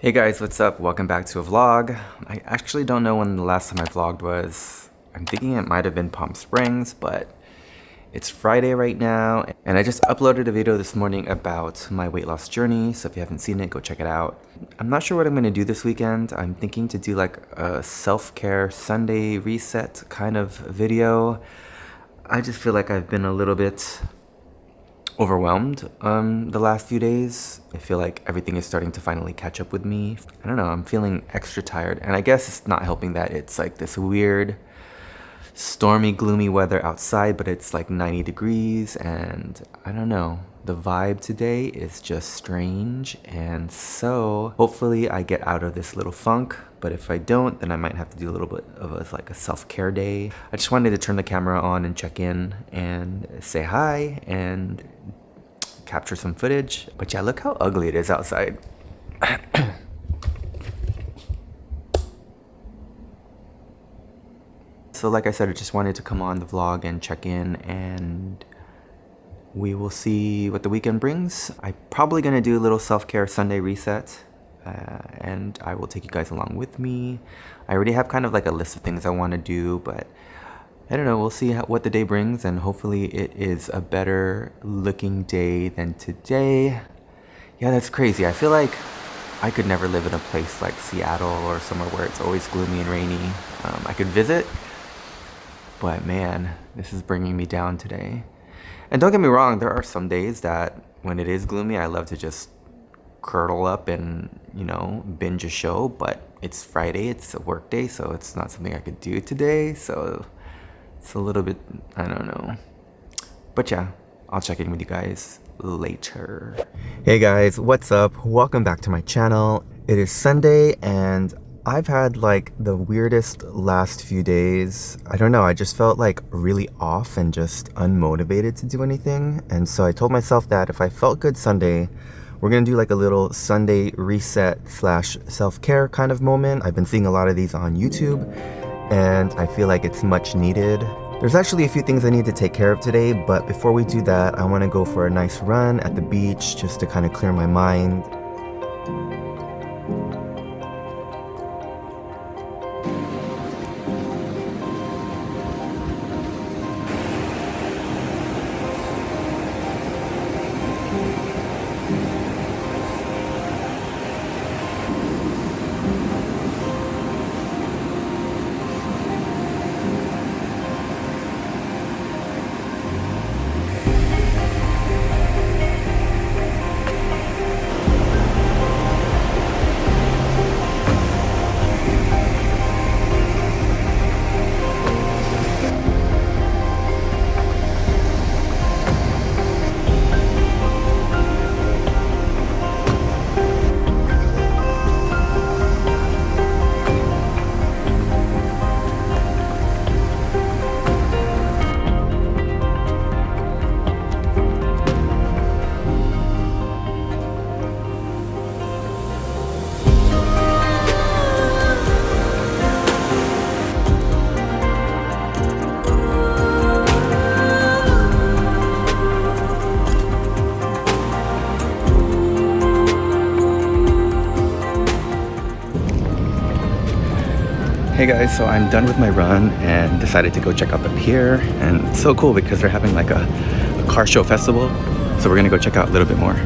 Hey guys, what's up? Welcome back to a vlog. I actually don't know when the last time I vlogged was. I'm thinking it might have been Palm Springs, but it's Friday right now. And I just uploaded a video this morning about my weight loss journey. So if you haven't seen it, go check it out. I'm not sure what I'm gonna do this weekend. I'm thinking to do like a self-care Sunday reset kind of video. I just feel like I've been a little bit overwhelmed the last few days. I feel like everything is starting to finally catch up with me. I don't know, I'm feeling extra tired, and I guess it's not helping that it's like this weird stormy, gloomy weather outside, but it's like 90 degrees, and I don't know, the vibe today is just strange. And so hopefully I get out of this little funk, but if I don't, then I might have to do a little bit of a self-care day. I just wanted to turn the camera on and check in and say hi and capture some footage. But yeah, look how ugly it is outside. So like I said, I just wanted to come on the vlog and check in, and we will see what the weekend brings. I'm probably gonna do a little self-care Sunday reset, and I will take you guys along with me. I already have kind of like a list of things I want to do, but I don't know, we'll see what the day brings, and hopefully it is a better looking day than today. Yeah, that's crazy. I feel like I could never live in a place like Seattle or somewhere where it's always gloomy and rainy. I could visit, but man, this is bringing me down today. And don't get me wrong, there are some days that when it is gloomy, I love to just curl up and, you know, binge a show, but it's Friday, it's a work day, so it's not something I could do today, so it's a little bit, I don't know. But yeah, I'll check in with you guys later. Hey guys, what's up? Welcome back to my channel. It is Sunday, and I've had like the weirdest last few days. I don't know, I just felt like really off and just unmotivated to do anything. And so I told myself that if I felt good Sunday, we're gonna do like a little Sunday reset slash self-care kind of moment. I've been seeing a lot of these on YouTube, and I feel like it's much needed. There's actually a few things I need to take care of today, but before we do that, I wanna go for a nice run at the beach just to kind of clear my mind. Hey guys, so I'm done with my run and decided to go check out the pier, and it's so cool because they're having like a car show festival, so we're gonna go check out a little bit more.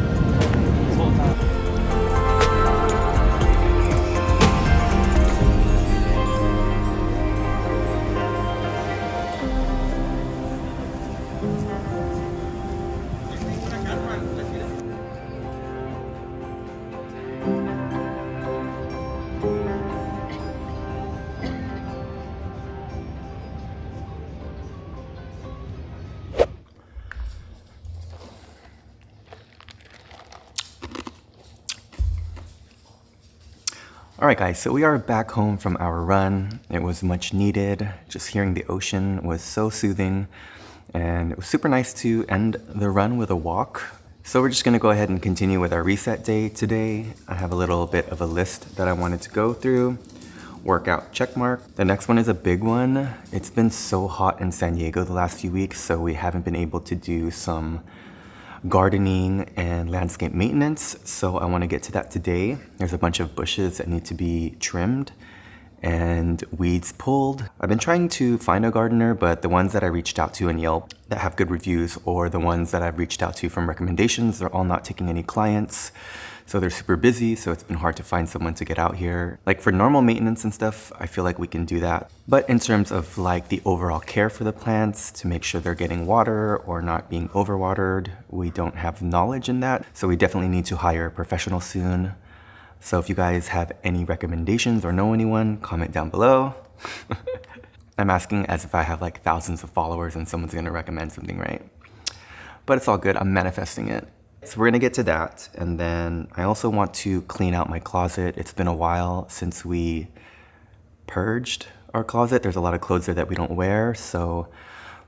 Alright guys, so we are back home from our run. It was much needed. Just hearing the ocean was so soothing, and it was super nice to end the run with a walk. So we're just gonna go ahead and continue with our reset day today. I have a little bit of a list that I wanted to go through. Workout check mark. The next one is a big one. It's been so hot in San Diego the last few weeks, so we haven't been able to do some gardening and landscape maintenance, so I want to get to that today. There's a bunch of bushes that need to be trimmed and weeds pulled. I've been trying to find a gardener, but the ones that I reached out to in Yelp that have good reviews, or the ones that I've reached out to from recommendations, they're all not taking any clients. So they're super busy, so it's been hard to find someone to get out here. Like for normal maintenance and stuff, I feel like we can do that. But in terms of like the overall care for the plants, to make sure they're getting water or not being overwatered, we don't have knowledge in that. So we definitely need to hire a professional soon. So if you guys have any recommendations or know anyone, comment down below. I'm asking as if I have like thousands of followers and someone's gonna recommend something, right? But it's all good, I'm manifesting it. So we're gonna get to that, and then I also want to clean out my closet. It's been a while since we purged our closet. There's a lot of clothes there that we don't wear, so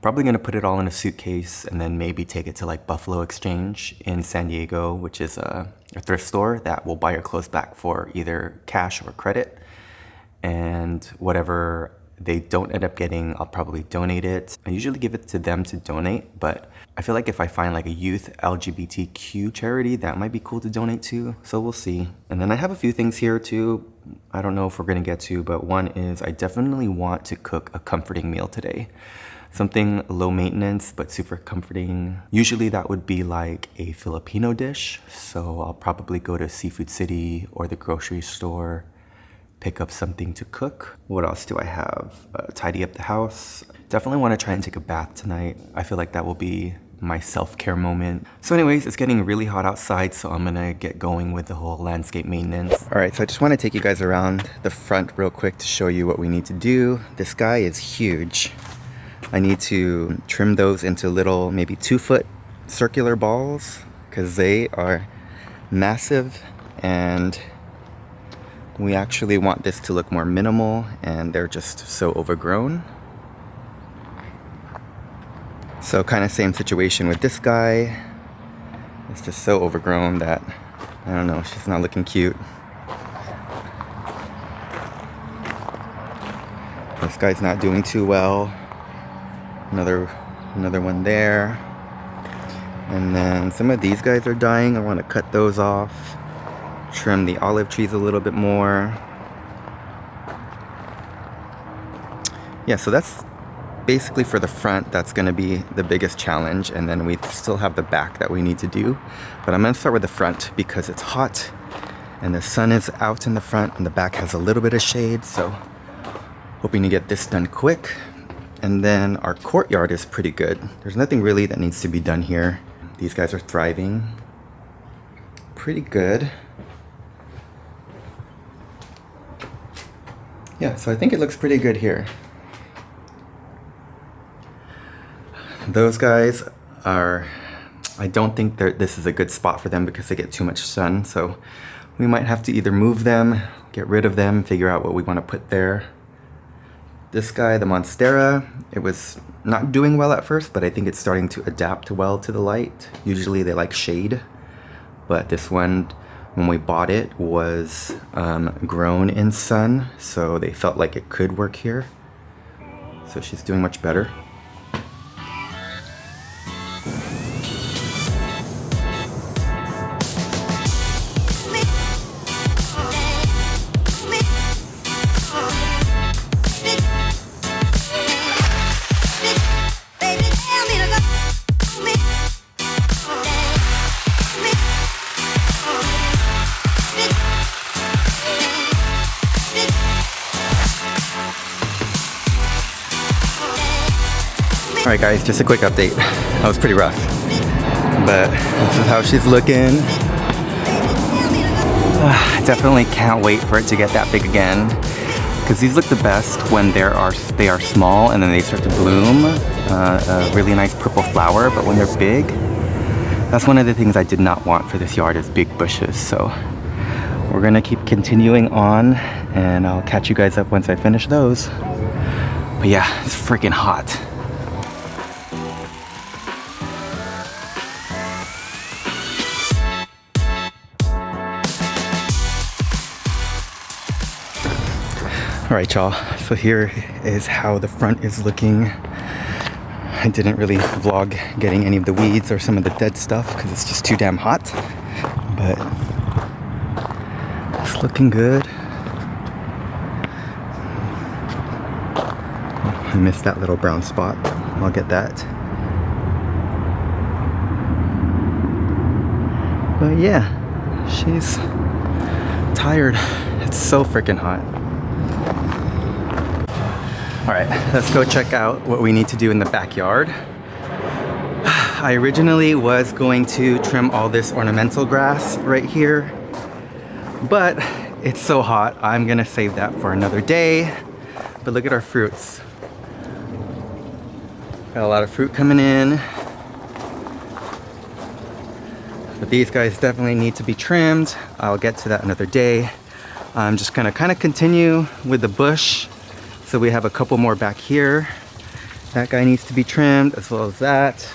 probably gonna put it all in a suitcase and then maybe take it to like Buffalo Exchange in San Diego, which is a thrift store that will buy your clothes back for either cash or credit. And whatever they don't end up getting, I'll probably donate it. I usually give it to them to donate, but I feel like if I find like a youth LGBTQ charity, that might be cool to donate to, so we'll see. And then I have a few things here too, I don't know if we're gonna get to, but one is I definitely want to cook a comforting meal today. Something low maintenance, but super comforting. Usually that would be like a Filipino dish, so I'll probably go to Seafood City or the grocery store, pick up something to cook. What else do I have? Tidy up the house. Definitely want to try and take a bath tonight. I feel like that will be my self-care moment. So anyways, it's getting really hot outside, so I'm gonna get going with the whole landscape maintenance. All right, so I just want to take you guys around the front real quick to show you what we need to do. This guy is huge. I need to trim those into little, maybe 2-foot circular balls, because they are massive, and we actually want this to look more minimal, and they're just so overgrown. So kind of same situation with this guy. It's just so overgrown that, I don't know, it's just not looking cute. This guy's not doing too well. Another one there. And then some of these guys are dying. I want to cut those off. Trim the olive trees a little bit more. Yeah, so that's basically for the front. That's going to be the biggest challenge, and then we still have the back that we need to do, but I'm going to start with the front because it's hot and the sun is out in the front and the back has a little bit of shade, so hoping to get this done quick. And then our courtyard is pretty good. There's nothing really that needs to be done here. These guys are thriving pretty good. Yeah, so I think it looks pretty good here. Those guys are, I don't think this is a good spot for them because they get too much sun, so we might have to either move them, get rid of them, figure out what we want to put there. This guy, the Monstera, it was not doing well at first, but I think it's starting to adapt well to the light. Usually they like shade, but this one, when we bought it, was grown in sun, so they felt like it could work here. So she's doing much better. Alright guys, just a quick update. That was pretty rough, but this is how she's looking. Definitely can't wait for it to get that big again, because these look the best when they are small and then they start to bloom a really nice purple flower. But when they're big, that's one of the things I did not want for this yard, is big bushes. So we're gonna keep continuing on, and I'll catch you guys up once I finish those. But yeah, it's freaking hot. All right, y'all, so here is how the front is looking. I didn't really vlog getting any of the weeds or some of the dead stuff because it's just too damn hot. But it's looking good. I missed that little brown spot. I'll get that. But yeah, she's tired. It's so freaking hot. Alright, let's go check out what we need to do in the backyard. I originally was going to trim all this ornamental grass right here, but it's so hot, I'm gonna save that for another day. But look at our fruits. Got a lot of fruit coming in. But these guys definitely need to be trimmed. I'll get to that another day. I'm just gonna kind of continue with the bush. So we have a couple more back here. That guy needs to be trimmed as well as that.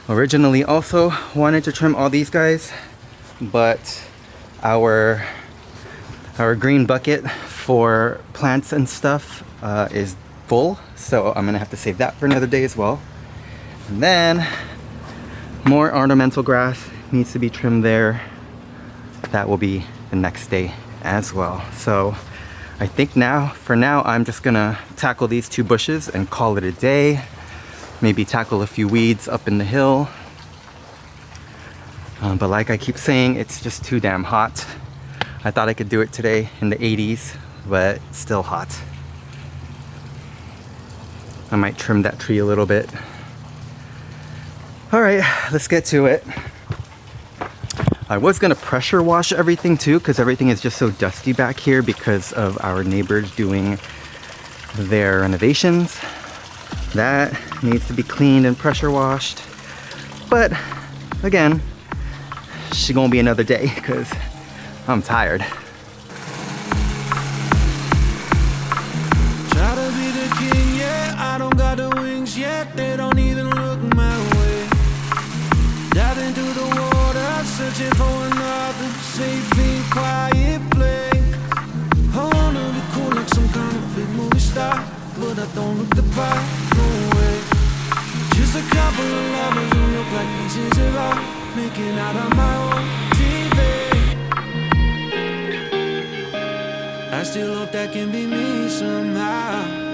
Originally also wanted to trim all these guys, but our green bucket for plants and stuff is full. So I'm gonna have to save that for another day as well. And then more ornamental grass needs to be trimmed there. That will be the next day as well. So I think for now, I'm just gonna tackle these two bushes and call it a day. Maybe tackle a few weeds up in the hill. But like I keep saying, it's just too damn hot. I thought I could do it today in the 80s, but it's still hot. I might trim that tree a little bit. All right, let's get to it. I was gonna pressure wash everything too, because everything is just so dusty back here because of our neighbors doing their renovations. That needs to be cleaned and pressure washed. But again, she gonna be another day because I'm tired. Try to be the king, yeah, I don't got the wings yet, they don't even look my way. Dive into the water, searching for another safe and quiet place. I wanna be cool like some kind of big movie star, but I don't look the part, no way. Just a couple of lovers who look like pieces of art, making out on my own TV. I still hope that can be me somehow.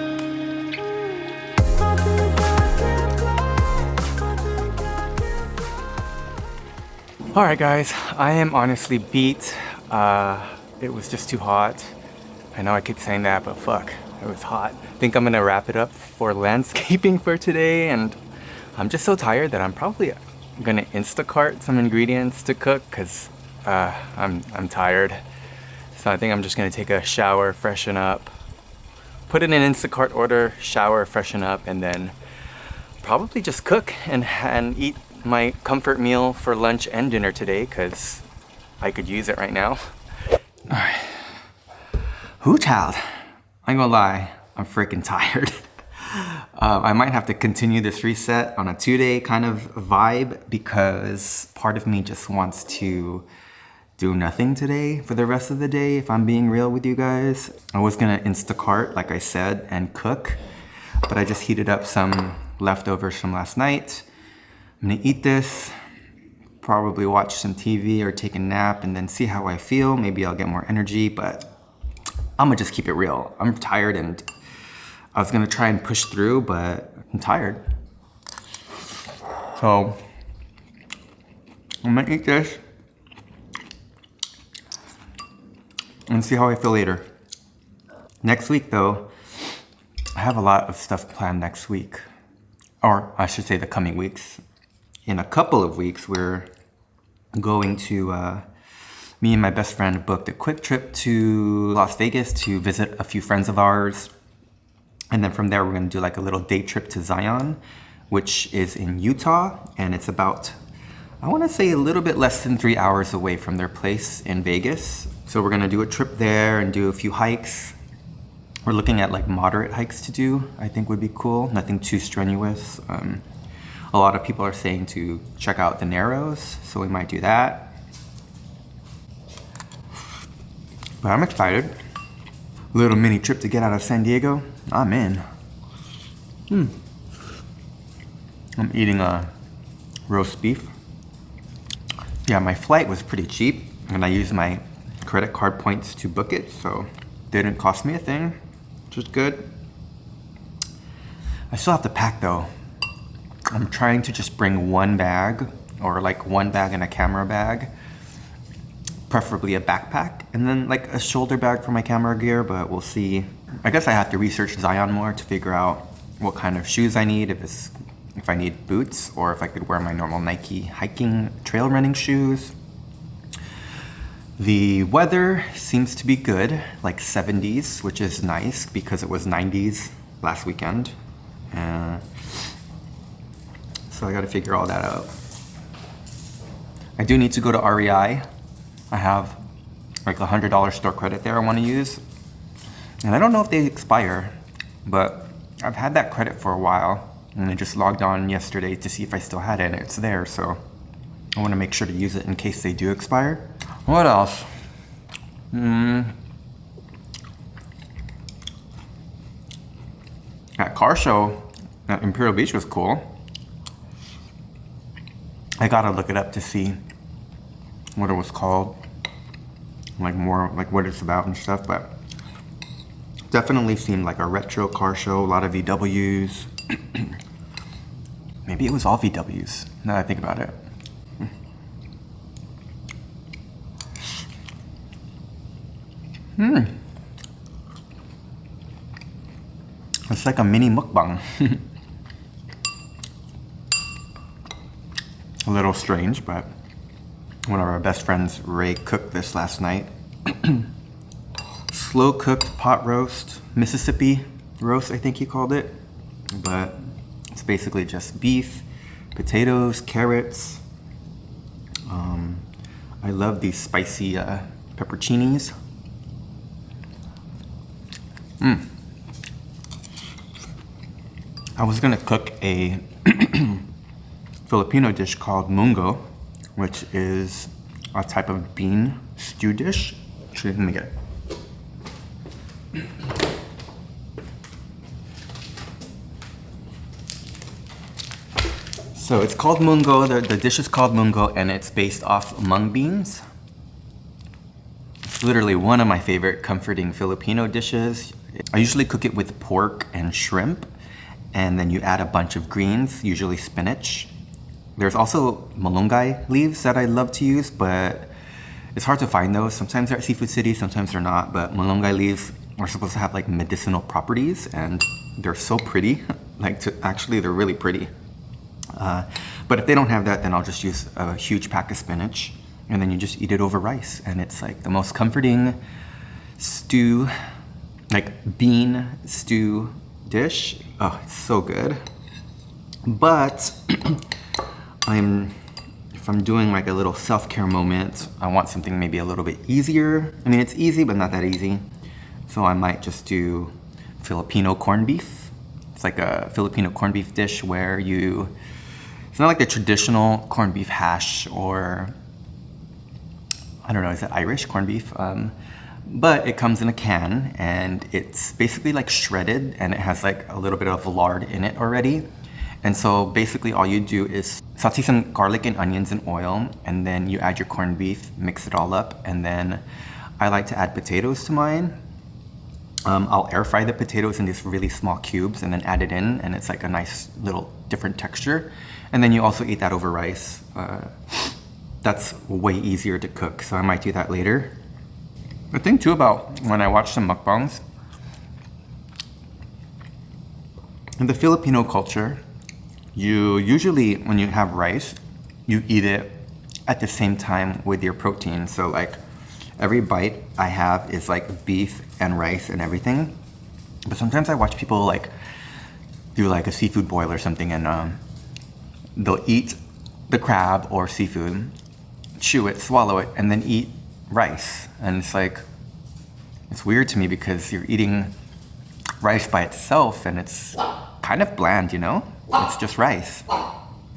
Alright guys, I am honestly beat. It was just too hot. I know I keep saying that, but fuck, it was hot. I think I'm gonna wrap it up for landscaping for today, and I'm just so tired that I'm probably gonna Instacart some ingredients to cook because I'm tired. So I think I'm just gonna take a shower, freshen up, put in an Instacart order, shower, freshen up, and then probably just cook and eat my comfort meal for lunch and dinner today because I could use it right now. Alright. Who child? I ain't gonna lie, I'm freaking tired. I might have to continue this reset on a 2-day kind of vibe because part of me just wants to do nothing today for the rest of the day, if I'm being real with you guys. I was gonna Instacart, like I said, and cook, but I just heated up some leftovers from last night. I'm gonna eat this, probably watch some TV or take a nap and then see how I feel. Maybe I'll get more energy, but I'm gonna just keep it real. I'm tired and I was gonna try and push through, but I'm tired. So, I'm gonna eat this and see how I feel later. Next week though, I have a lot of stuff planned next week. Or I should say the coming weeks. In a couple of weeks, we're going to, me and my best friend booked a quick trip to Las Vegas to visit a few friends of ours. And then from there, we're gonna do like a little day trip to Zion, which is in Utah. And it's about, I wanna say a little bit less than 3 hours away from their place in Vegas. So we're gonna do a trip there and do a few hikes. We're looking at like moderate hikes to do, I think would be cool. Nothing too strenuous. A lot of people are saying to check out the Narrows, so we might do that. But I'm excited. Little mini trip to get out of San Diego. I'm in. I'm eating a roast beef. Yeah, my flight was pretty cheap, and I used my credit card points to book it, so it didn't cost me a thing, which is good. I still have to pack though. I'm trying to just bring one bag, or like one bag and a camera bag, preferably a backpack, and then like a shoulder bag for my camera gear, but we'll see. I guess I have to research Zion more to figure out what kind of shoes I need, if I need boots, or if I could wear my normal Nike hiking trail running shoes. The weather seems to be good, like 70s, which is nice because it was 90s last weekend. So I gotta figure all that out. I do need to go to REI. I have like a $100 store credit there I wanna use. And I don't know if they expire, but I've had that credit for a while. And I just logged on yesterday to see if I still had it, and it's there, so I want to make sure to use it in case they do expire. What else? That car show at Imperial Beach was cool. I gotta look it up to see what it was called, like more like what it's about and stuff, but definitely seemed like a retro car show, a lot of VWs. Maybe it was all VWs, now that I think about it. It's like a mini mukbang. A little strange, but one of our best friends, Ray, cooked this last night. Slow cooked pot roast, Mississippi roast, I think he called it. But it's basically just beef, potatoes, carrots. I love these spicy pepperoncinis. I was gonna cook a Filipino dish called mungo, which is a type of bean stew dish. Actually, let me get it. So it's called mungo, the dish is called mungo, and it's based off mung beans. It's literally one of my favorite comforting Filipino dishes. I usually cook it with pork and shrimp, and then you add a bunch of greens, usually spinach. There's also malunggay leaves that I love to use, but it's hard to find those. Sometimes they're at Seafood City, sometimes they're not, but malunggay leaves are supposed to have like medicinal properties, and they're so pretty. Actually, they're really pretty. But if they don't have that, then I'll just use a huge pack of spinach, and then you just eat it over rice, and it's like the most comforting stew, like bean stew dish. Oh, it's so good. But if I'm doing like a little self-care moment, I want something maybe a little bit easier. I mean, it's easy, but not that easy. So I might just do Filipino corned beef. It's like a Filipino corned beef dish where it's not like the traditional corned beef hash, or I don't know, is it Irish corned beef? But it comes in a can, and it's basically like shredded, and it has like a little bit of lard in it already. And so basically all you do is saute some garlic and onions and oil, and then you add your corned beef, mix it all up, and then I like to add potatoes to mine. I'll air fry the potatoes in these really small cubes and then add it in, and it's like a nice little different texture. And then you also eat that over rice. That's way easier to cook, so I might do that later. The thing too about when I watch some mukbangs, in the Filipino culture, you usually, when you have rice, you eat it at the same time with your protein. So like every bite I have is like beef and rice and everything. But sometimes I watch people like do like a seafood boil or something, and they'll eat the crab or seafood, chew it, swallow it, and then eat rice. And it's like, it's weird to me because you're eating rice by itself and it's kind of bland, you know? It's just rice.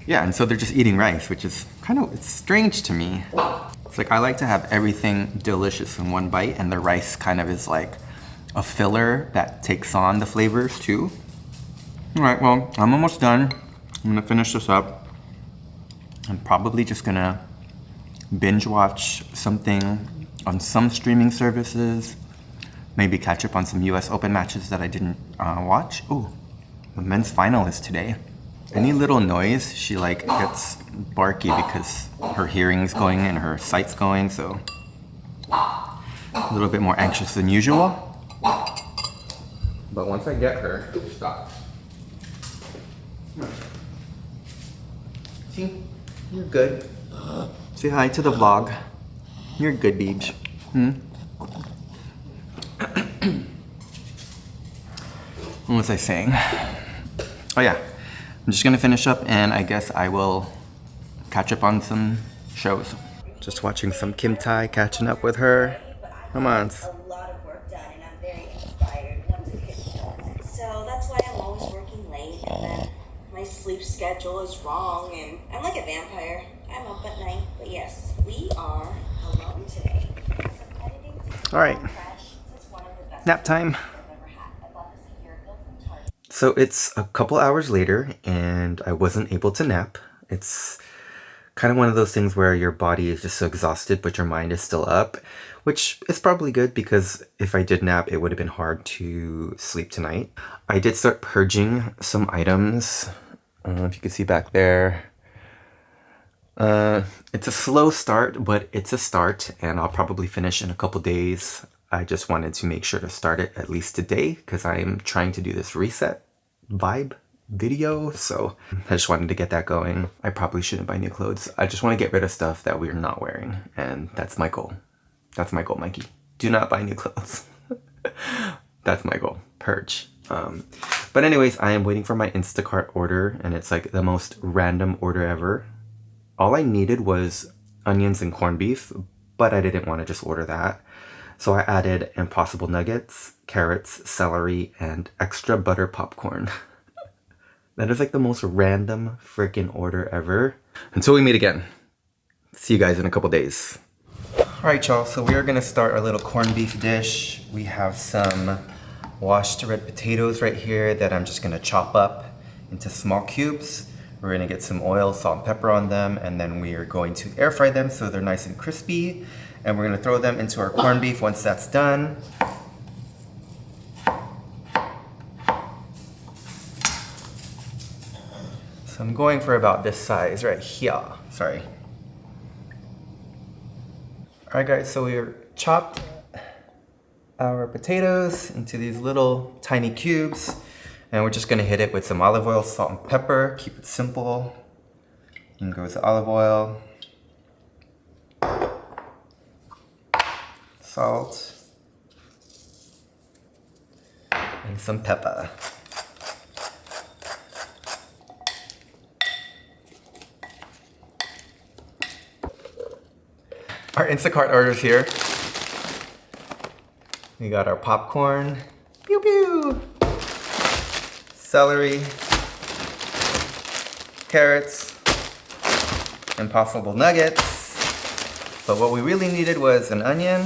Yeah, and so they're just eating rice, which is it's strange to me. It's like I like to have everything delicious in one bite, and the rice kind of is like a filler that takes on the flavors too. All right, well, I'm almost done. I'm gonna finish this up. I'm probably just gonna binge watch something on some streaming services. Maybe catch up on some US Open matches that I didn't watch. Ooh, the men's final is today. Any little noise, she like gets barky because her hearing's going and her sight's going, so a little bit more anxious than usual. But once I get her, she stops. See, you're good. Say hi to the vlog. You're good, Beebs. What was I saying? Oh yeah, I'm just gonna finish up and I guess I will catch up on some shows. Just watching some Kim Tai, catching up with her. Come on. A lot of work done and I'm very inspired once it gets done. So that's why I'm always working late and then my sleep schedule is wrong and I'm like a vampire. I'm up at night, but yes, we are alone today. All right, nap time. So it's a couple hours later and I wasn't able to nap. It's kind of one of those things where your body is just so exhausted, but your mind is still up, which is probably good because if I did nap, it would have been hard to sleep tonight. I did start purging some items. I don't know if you can see back there. It's a slow start, but it's a start and I'll probably finish in a couple days. I just wanted to make sure to start it at least today because I'm trying to do this reset vibe video, so I just wanted to get that going. I probably shouldn't buy new clothes. I just want to get rid of stuff that we're not wearing, and that's my goal. That's my goal, Mikey. Do not buy new clothes. That's my goal. Purge. But anyways, I am waiting for my Instacart order, and it's like the most random order ever. All I needed was onions and corned beef, but I didn't want to just order that. So I added Impossible nuggets, carrots, celery, and extra butter popcorn. That is like the most random freaking order ever. Until we meet again. See you guys in a couple days. All right, y'all, so we are gonna start our little corned beef dish. We have some washed red potatoes right here that I'm just gonna chop up into small cubes. We're gonna get some oil, salt, and pepper on them, and then we are going to air fry them so they're nice and crispy. And we're gonna throw them into our corned beef once that's done. So I'm going for about this size right here. Sorry. All right, guys, so we're chopped our potatoes into these little tiny cubes, and we're just gonna hit it with some olive oil, salt, and pepper. Keep it simple. And goes the olive oil, salt, and some pepper. Our Instacart orders here. We got our popcorn, pew pew, celery, carrots, Impossible nuggets. But what we really needed was an onion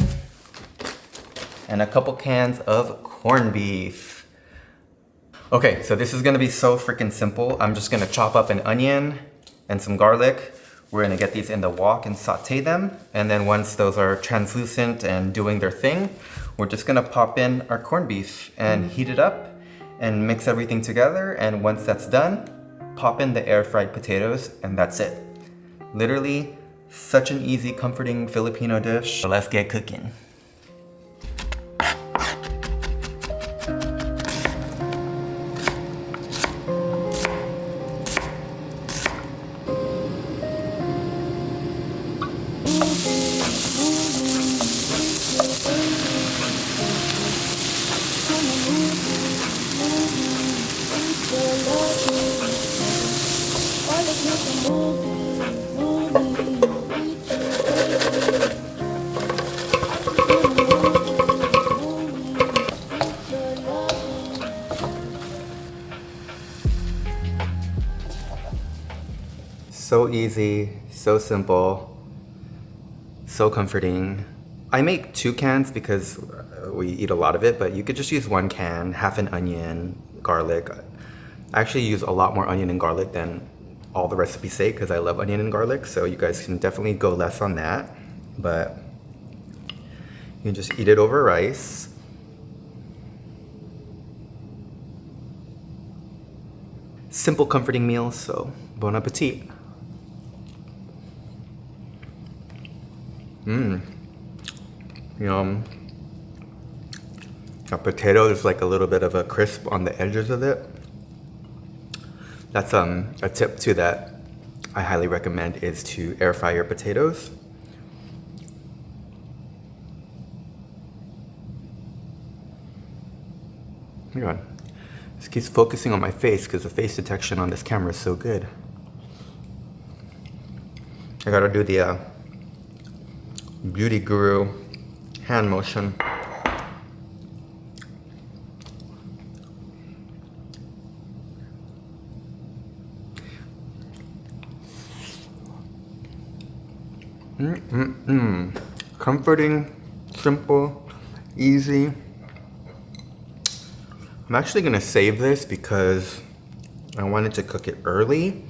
and a couple cans of corned beef. Okay, so this is gonna be so freaking simple. I'm just gonna chop up an onion and some garlic. We're gonna get these in the wok and saute them. And then once those are translucent and doing their thing, we're just gonna pop in our corned beef and heat it up and mix everything together. And once that's done, pop in the air fried potatoes and that's it. Literally, such an easy, comforting Filipino dish. So let's get cooking. So easy, so simple, so comforting. I make 2 cans because we eat a lot of it, but you could just use 1 can, half an onion, garlic, I actually use a lot more onion and garlic than all the recipes say because I love onion and garlic, so you guys can definitely go less on that. But you can just eat it over rice. Simple, comforting meals, so bon appetit. Yum. A potato, there's like a little bit of a crisp on the edges of it. That's a tip too that I highly recommend, is to air fry your potatoes. Oh my God. This keeps focusing on my face because the face detection on this camera is so good. I gotta do the beauty guru hand motion. Comforting, simple, easy. I'm actually gonna save this because I wanted to cook it early,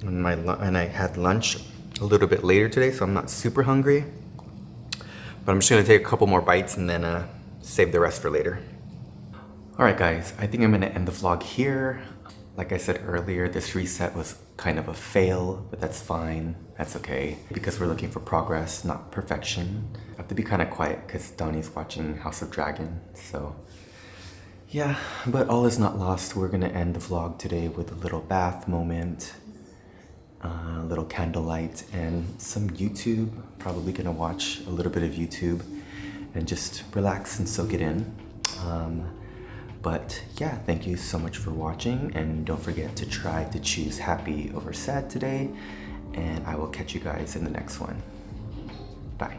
and I had lunch a little bit later today, so I'm not super hungry. But I'm just gonna take a couple more bites and then save the rest for later. All right, guys, I think I'm gonna end the vlog here. Like I said earlier, this reset was kind of a fail, but that's fine. That's okay, because we're looking for progress, not perfection. I have to be kind of quiet because Donnie's watching House of Dragon, so. Yeah, but all is not lost. We're gonna end the vlog today with a little bath moment, a little candlelight, and some YouTube. Probably gonna watch a little bit of YouTube and just relax and soak it in. But yeah, thank you so much for watching, and don't forget to try to choose happy over sad today, and I will catch you guys in the next one. Bye.